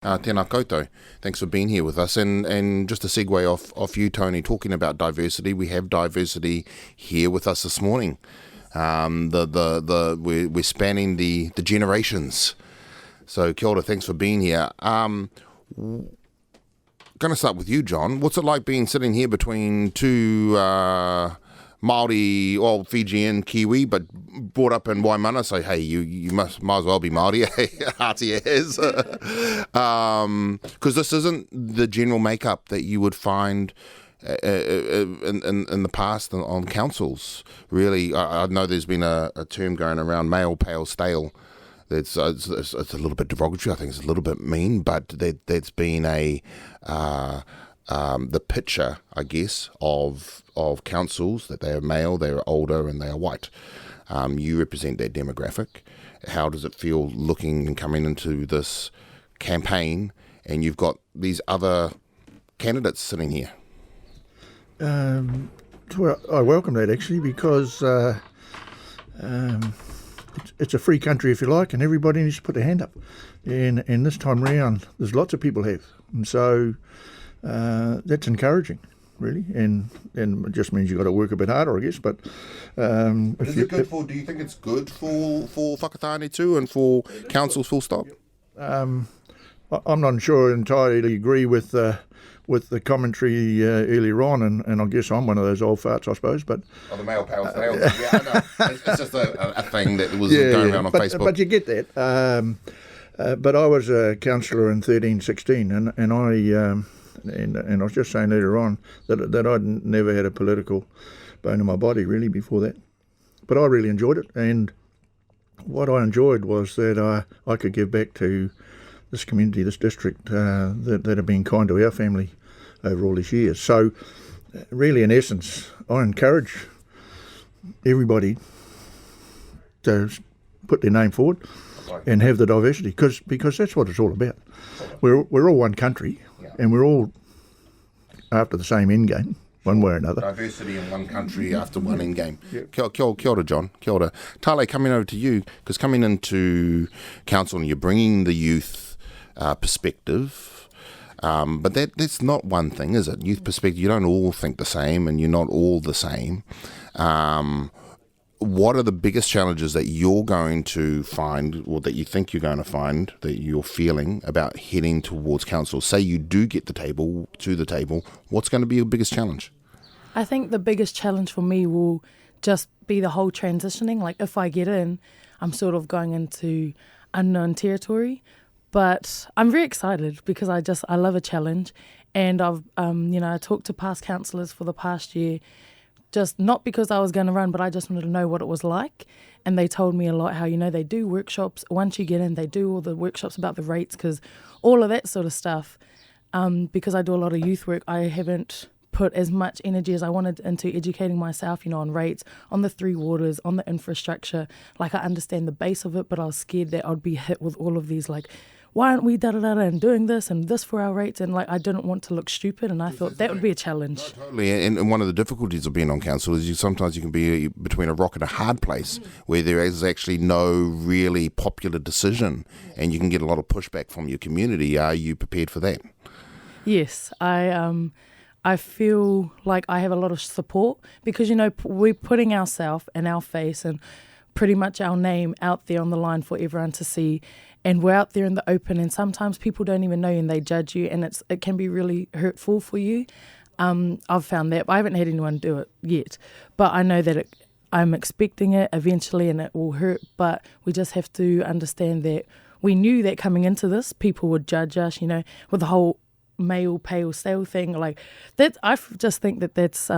Tēnā koutou. Thanks for being here with us. And just a segue off you, Toni, talking about diversity. We have diversity here with us this morning. We're spanning the generations. So kia ora, thanks for being here. Going to start with you, John. What's it like sitting here between two Māori, well, Fijian, Kiwi, but brought up in Waimana? So hey, you might as well be Māori, Hati as, because this isn't the general makeup that you would find in the past on councils. Really, I know there's been a term going around, male, pale, stale. It's a little bit derogatory. I think it's a little bit mean, but that's been the picture, I guess, of councils, that they are male, they are older, and they are white. You represent that demographic. How does it feel looking and coming into this campaign, and you've got these other candidates sitting here? Well, I welcome that, actually, because it's a free country, if you like, and everybody needs to put their hand up. And this time round, there's lots of people have. And so that's encouraging, really, and it just means you've got to work a bit harder, I guess. But do you think it's good for Whakatane too, and for councils full stop? I'm not sure I entirely agree with the commentary earlier on, and I guess I'm one of those old farts, I suppose. But the male pale stale. Yeah, I know. It's just a thing that was going around on Facebook. But you get that. But I was a councillor in 13-16, and I was just saying later on that I'd never had a political bone in my body really before that. But I really enjoyed it, and what I enjoyed was that I could give back to this community, this district, that have been kind to our family over all these years. So really, in essence, I encourage everybody to put their name forward and have the diversity, because that's what it's all about. We're all one country, and we're all after the same end game, one way or another. Diversity in one country after one end game. Yeah. Kia ora, John. Kia ora. Talei, coming over to you, because coming into council and you're bringing the youth perspective, but that's not one thing, is it? Youth perspective, you don't all think the same, and you're not all the same. What are the biggest challenges that you're going to find, or that you think you're going to find, that you're feeling about heading towards council? Say you do get to the table, what's going to be your biggest challenge? I think the biggest challenge for me will just be the whole transitioning. Like, if I get in, I'm sort of going into unknown territory, but I'm very excited because I love a challenge, and I've I talked to past councillors for the past year. Just not because I was going to run, but I just wanted to know what it was like. And they told me a lot how, they do workshops. Once you get in, they do all the workshops about the rates, because all of that sort of stuff. Because I do a lot of youth work, I haven't put as much energy as I wanted into educating myself, on rates, on the three waters, on the infrastructure. Like, I understand the base of it, but I was scared that I'd be hit with all of these, like, why aren't we da-da-da-da and doing this and this for our rates? And, I didn't want to look stupid, and I thought that would be a challenge. No, totally. And one of the difficulties of being on council is sometimes you can be between a rock and a hard place where there is actually no really popular decision, and you can get a lot of pushback from your community. Are you prepared for that? Yes, I feel like I have a lot of support because, we're putting ourselves and our face and pretty much our name out there on the line for everyone to see. And we're out there in the open, and sometimes people don't even know you and they judge you, and it can be really hurtful for you. I've found that. I haven't had anyone do it yet, but I know that I'm expecting it eventually, and it will hurt, but we just have to understand that we knew that coming into this, people would judge us, with the whole male, pale, stale thing. Like, that, I just think that's,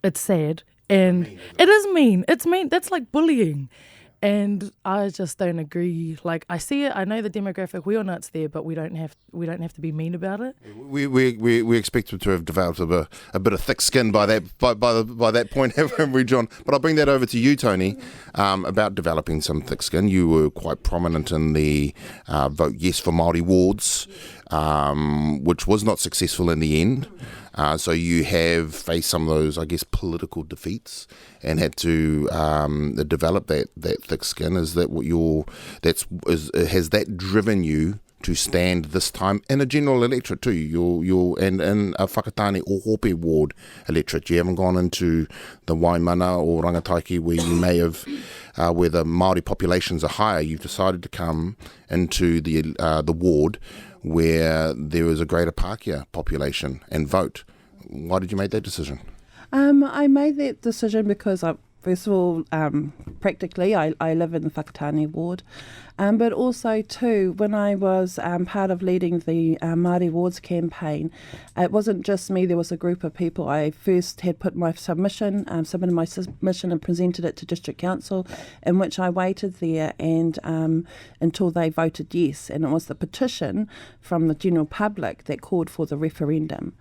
it's sad, and it is mean. It's mean. That's like bullying. And I just don't agree. Like, I see it, I know the demographic, we all know it's there, but we don't have to be mean about it. We expect to have developed a bit of thick skin by that point, haven't we, John? But I'll bring that over to you, Toni, about developing some thick skin. You were quite prominent in the Vote Yes for Māori wards, which was not successful in the end. So you have faced some of those, I guess, political defeats and had to develop that thick skin. Is that what has that driven you to stand this time in a general electorate too. And in a Whakatane Ohope ward electorate. You haven't gone into the Waimana or Rangataiki where you may have, where the Māori populations are higher. You've decided to come into the ward where there is a greater Pākehā population and vote. Why did you make that decision? I made that decision because first of all, practically, I live in the Whakatane ward, but also too, when I was part of leading the Māori Wards campaign, it wasn't just me, there was a group of people. I first had put my submitted my submission and presented it to District Council, in which I waited there and until they voted yes, and it was the petition from the general public that called for the referendum.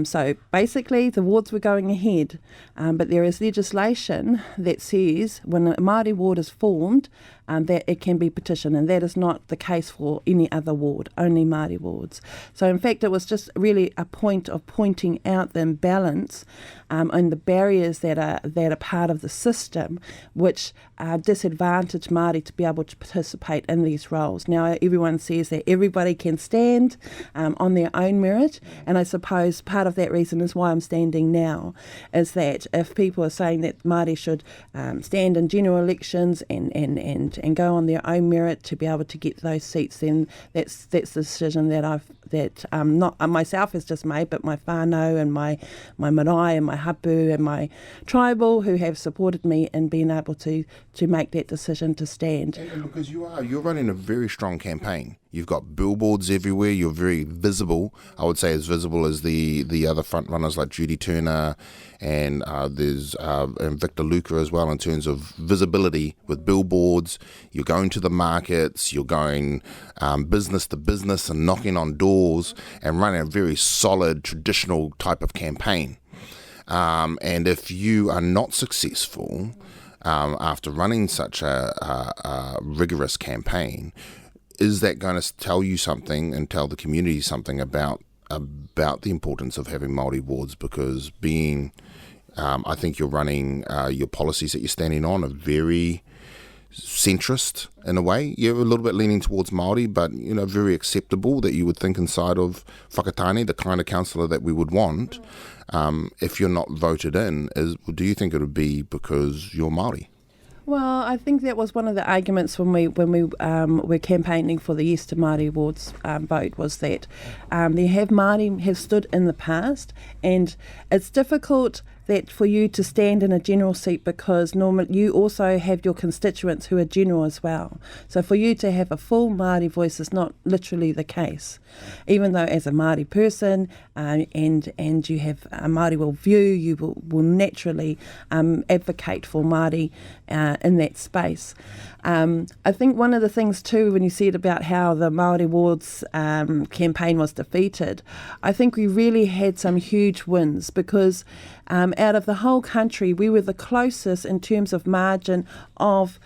So basically the wards were going ahead, but there is legislation that says when a Māori ward is formed, that it can be petitioned, and that is not the case for any other ward, only Māori wards. So in fact it was just really a point of pointing out the imbalance and the barriers that are part of the system which disadvantage Māori to be able to participate in these roles. Now everyone says that everybody can stand on their own merit, and I suppose part of that reason is why I'm standing now, is that if people are saying that Māori should stand in general elections and go on their own merit to be able to get those seats, then that's the decision that not myself has just made, but my whānau and my marae and my hapu and my tribal who have supported me in being able to make that decision to stand. And because you're running a very strong campaign. You've got billboards everywhere. You're very visible. I would say as visible as the other front runners like Judy Turner and there's and Victor Luca as well in terms of visibility with billboards. You're going to the markets. You're going business to business and knocking on doors and running a very solid traditional type of campaign. And if you are not successful after running such a rigorous campaign, is that going to tell you something and tell the community something about the importance of having Māori wards? Because I think you're running your policies that you're standing on are very centrist in a way. You're a little bit leaning towards Māori, but very acceptable that you would think inside of Whakatane, the kind of councillor that we would want. If you're not voted in, do you think it would be because you're Māori? Well, I think that was one of the arguments when we were campaigning for the Yes to Māori Wards vote, was that Māori have stood in the past, and it's difficult that for you to stand in a general seat because normally you also have your constituents who are general as well. So for you to have a full Māori voice is not literally the case. Even though as a Māori person and you have a Māori worldview, you will naturally advocate for Māori in that space. I think one of the things too, when you said about how the Māori Wards campaign was defeated, I think we really had some huge wins because out of the whole country, we were the closest in terms of margin of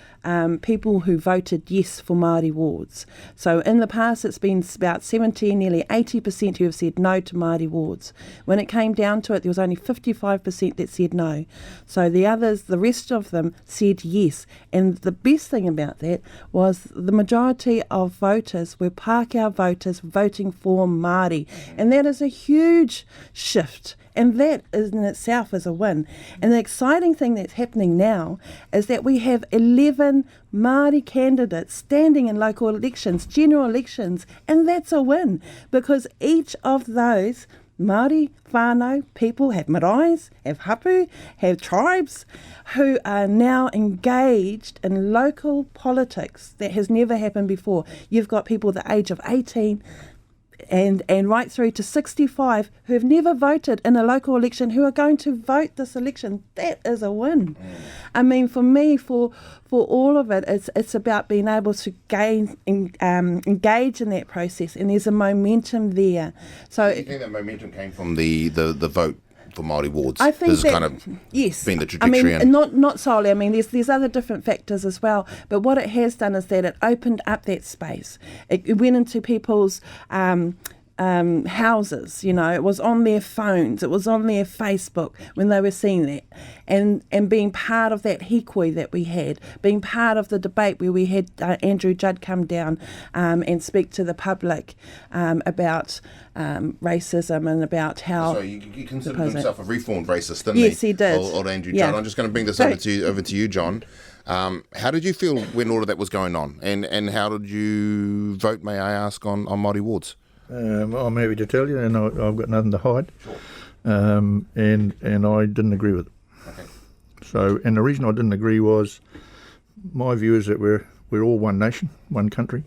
people who voted yes for Māori wards. So in the past, it's been about 70, nearly 80% who have said no to Māori wards. When it came down to it, there was only 55% that said no. So the rest of them said yes. And the best thing about that was the majority of voters were Pākehā voters voting for Māori. And that is a huge shift. And that in itself is a win. And the exciting thing that's happening now is that we have 11 Māori candidates standing in local elections, general elections, and that's a win because each of those Māori whānau people have maraes, have hapu, have tribes who are now engaged in local politics that has never happened before. You've got people the age of 18 and right through to 65 who have never voted in a local election who are going to vote this election. That is a win. I mean, for me, for all of it, it's about being able to engage in that process, and there's a momentum there. So, do you think that momentum came from the vote for Māori wards? I think this that, kind of yes. been the trajectory. I mean, not solely. I mean, there's other different factors as well. But what it has done is that it opened up that space. It went into people's houses, it was on their phones, it was on their Facebook when they were seeing that, and being part of that hikoi that we had, being part of the debate where we had Andrew Judd come down and speak to the public about racism and about how... So he considered himself a reformed racist, didn't Yes, he did. Old Andrew Yeah. Judd. I'm just going to bring this over to you, John. How did you feel when all of that was going on? And how did you vote, may I ask, on Māori wards? I'm happy to tell you, and I've got nothing to hide. Sure. And I didn't agree with it. Okay. So, and the reason I didn't agree was my view is that we're all one nation, one country,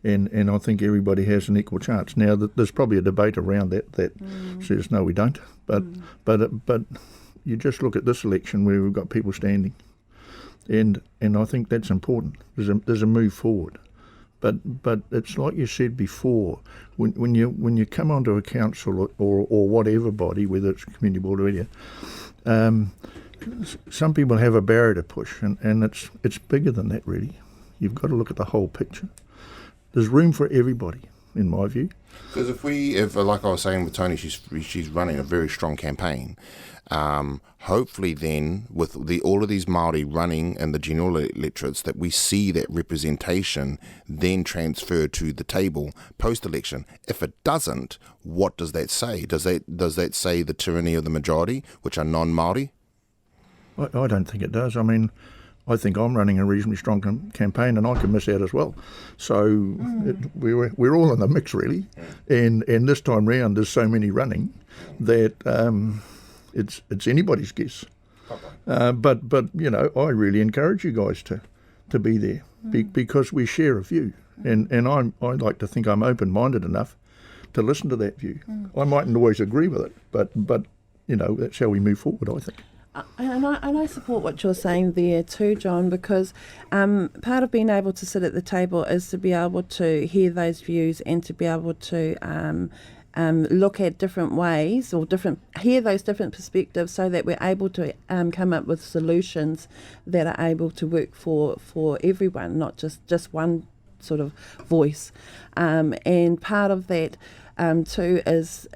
and I think everybody has an equal chance. Now, there's probably a debate around that says no, we don't. But you just look at this election where we've got people standing, and I think that's important. There's a move forward. But it's like you said before, when you come onto a council or whatever body, whether it's a community board or whatever, some people have a barrier to push, and it's bigger than that really. You've got to look at the whole picture. There's room for everybody, in my view. Because if like I was saying with Toni, she's running a very strong campaign. Hopefully then, with all of these Māori running in the general electorates, that we see that representation then transfer to the table post-election. If it doesn't, what does that say? Does that say the tyranny of the majority, which are non-Māori? I don't think it does. I mean, I think I'm running a reasonably strong campaign, and I can miss out as well. So we're all in the mix, really. And this time round, there's so many running that it's anybody's guess. But I really encourage you guys to be there because we share a view, and I like to think I'm open-minded enough to listen to that view. I mightn't always agree with it, but that's how we move forward, I think. And I support what you're saying there too, John, because part of being able to sit at the table is to be able to hear those views and to be able to look at different ways or hear those different perspectives so that we're able to come up with solutions that are able to work for everyone, not just one sort of voice. And part of that too is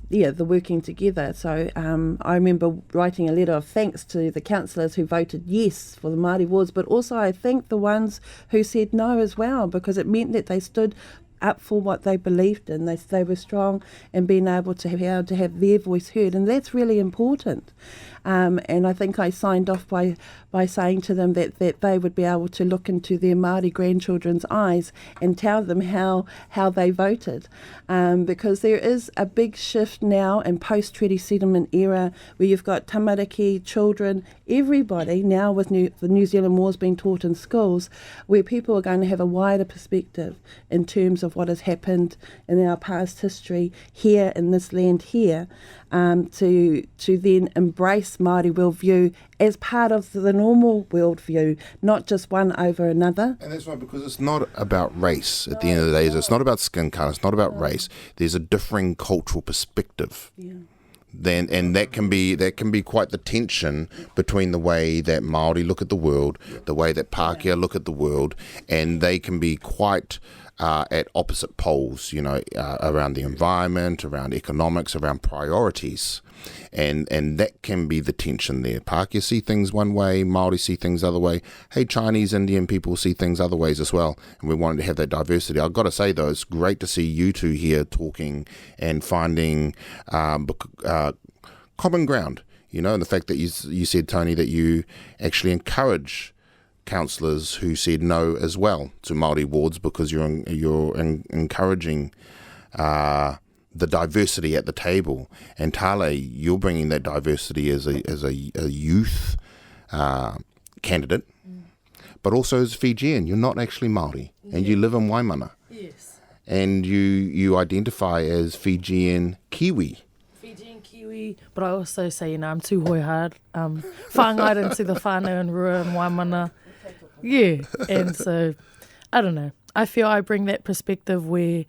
the working together. So I remember writing a letter of thanks to the councillors who voted yes for the Māori wards, but also I thank the ones who said no as well, because it meant that they stood up for what they believed in. They were strong in being able to have their voice heard, and that's really important. And I think I signed off by saying to them that they would be able to look into their Māori grandchildren's eyes and tell them how they voted. Because there is a big shift now in post-treaty settlement era where you've got tamariki, children, everybody now with the New Zealand Wars being taught in schools, where people are going to have a wider perspective in terms of what has happened in our past history here in this land here, to then embrace Māori worldview as part of the normal worldview, not just one over another. And that's right, because it's not about race at the end of the day. It's not about skin colour, it's not about race. There's a differing cultural perspective. Yeah. And that can be quite the tension between the way that Māori look at the world, the way that Pākehā look at the world, and they can be quite at opposite poles, around the environment, around economics, around priorities. And that can be the tension there. Pākehā see things one way, Māori see things other way. Hey, Chinese, Indian people see things other ways as well. And we wanted to have that diversity. I've got to say, though, it's great to see you two here talking and finding common ground. And the fact that you said, Toni, that you actually encourage councillors who said no as well to Māori wards because you're encouraging the diversity at the table. And Talei, you're bringing that diversity as a youth candidate, but also as Fijian. You're not actually Māori, and you live in Waimana. Yes. And you identify as Fijian Kiwi. Fijian Kiwi, but I also say, I'm too hoi hard. Whangaira into the whānau and rua and Waimana. Yeah, and so, I don't know. I feel I bring that perspective where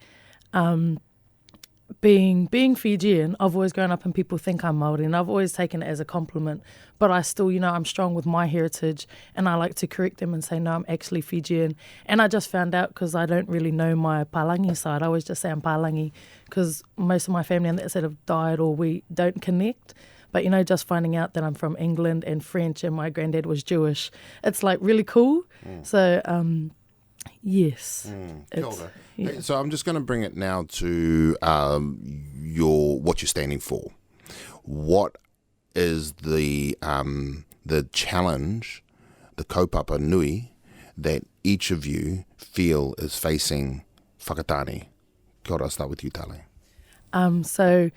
being Fijian, I've always grown up and people think I'm Māori, and I've always taken it as a compliment. But I still, I'm strong with my heritage, and I like to correct them and say, no, I'm actually Fijian. And I just found out, because I don't really know my Palangi side, I always just say I'm Palangi, because most of my family on that side have died or we don't connect. But, just finding out that I'm from England and French and my granddad was Jewish, it's like really cool. So, yes. Kia ora. Yeah. Hey, so I'm just going to bring it now to what you're standing for. What is the challenge, the kaupapa nui, that each of you feel is facing Whakatane? Kia ora, I'll start with you, Talei. So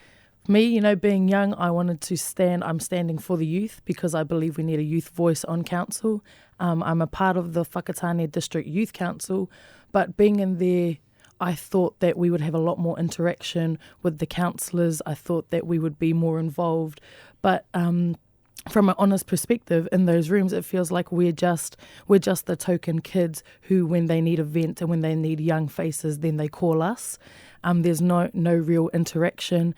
me, being young, I wanted to I'm standing for the youth because I believe we need a youth voice on council. I'm a part of the Whakatane District Youth Council, but being in there, I thought that we would have a lot more interaction with the councillors. I thought that we would be more involved. But from an honest perspective, in those rooms, it feels like we're just the token kids who, when they need a vent and when they need young faces, then they call us. There's no real interaction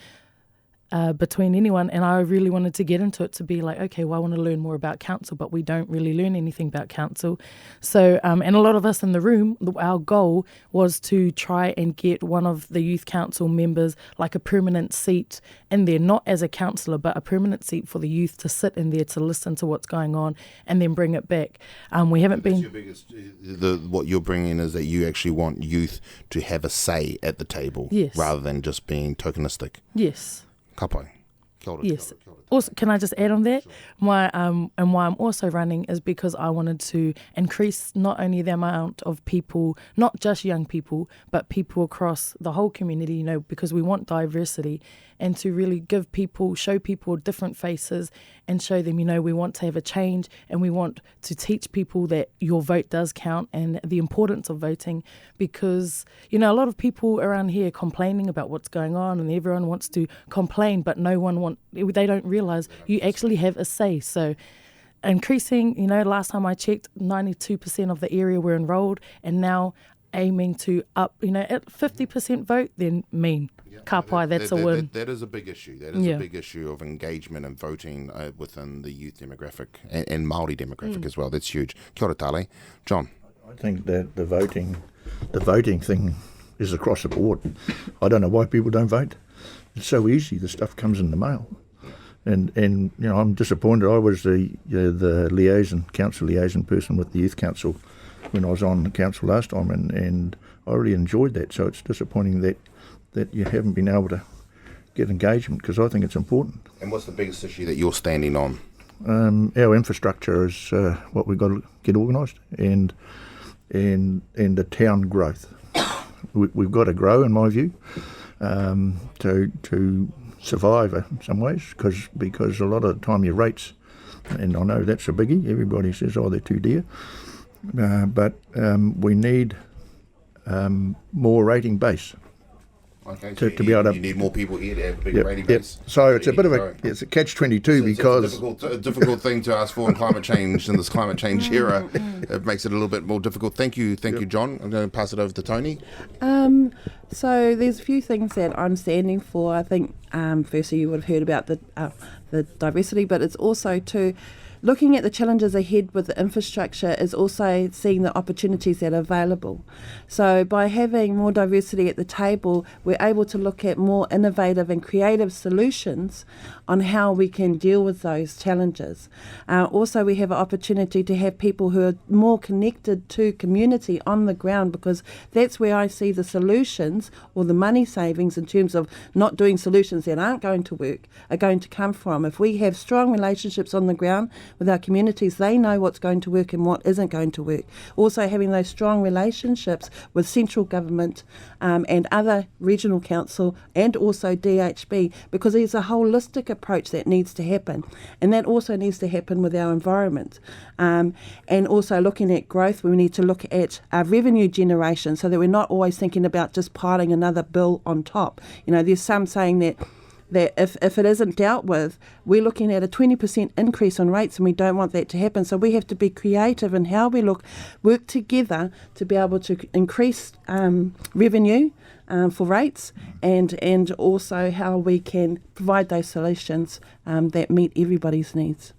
between anyone, and I really wanted to get into it to be like, okay, well, I want to learn more about council, but we don't really learn anything about council. So, and a lot of us in the room, our goal was to try and get one of the youth council members like a permanent seat in there, not as a councillor, but a permanent seat for the youth to sit in there to listen to what's going on and then bring it back. We haven't been... Your biggest, what you're bringing is that you actually want youth to have a say at the table, yes, rather than just being tokenistic. Yes. Kapai. Kia ora, Yes. kia ora. Also, can I just add on that? Sure. Why I'm also running is because I wanted to increase not only the amount of people, not just young people, but people across the whole community, because we want diversity, and to really show people different faces and show them, we want to have a change, and we want to teach people that your vote does count and the importance of voting, because, a lot of people around here complaining about what's going on, and everyone wants to complain, but they don't realise you actually have a say. So increasing, last time I checked, 92% of the area were enrolled, and now aiming to up, at 50% vote, then Kapai, that's a win. That is a big issue. That is a big issue of engagement and voting within the youth demographic and Māori demographic as well. That's huge. Kia ora, Talei. John? I think that the voting thing is across the board. I don't know why people don't vote. It's so easy. The stuff comes in the mail. And I'm disappointed. I was the council liaison person with the youth council when I was on the council last time, and I really enjoyed that. So it's disappointing that you haven't been able to get engagement, because I think it's important. And what's the biggest issue that you're standing on? Our infrastructure is what we've got to get organised, and the town growth. We've got to grow, in my view, to survive in some ways, because a lot of the time your rates, and I know that's a biggie, everybody says, they're too dear, but we need more rating base. Okay, to be able to, you need more people here to have a bigger rating base. So it's a bit of it's a catch-22 because it's a difficult thing to ask for in climate change, in this climate change era. It makes it a little bit more difficult. Thank you, John. I'm going to pass it over to Toni. So there's a few things that I'm standing for. I think firstly you would have heard about the diversity, but it's also to looking at the challenges ahead with the infrastructure is also seeing the opportunities that are available. So by having more diversity at the table, we're able to look at more innovative and creative solutions on how we can deal with those challenges. Also, we have an opportunity to have people who are more connected to community on the ground, because that's where I see the solutions or the money savings in terms of not doing solutions that aren't going to work are going to come from. If we have strong relationships on the ground with our communities, they know what's going to work and what isn't going to work. Also having those strong relationships with central government and other regional council and also DHB, because there's a holistic approach that needs to happen, and that also needs to happen with our environment. And also looking at growth, we need to look at our revenue generation so that we're not always thinking about just piling another bill on top. There's some saying that that if it isn't dealt with, we're looking at a 20% increase on rates, and we don't want that to happen. So we have to be creative in how we work together to be able to increase revenue for rates, and also how we can provide those solutions that meet everybody's needs.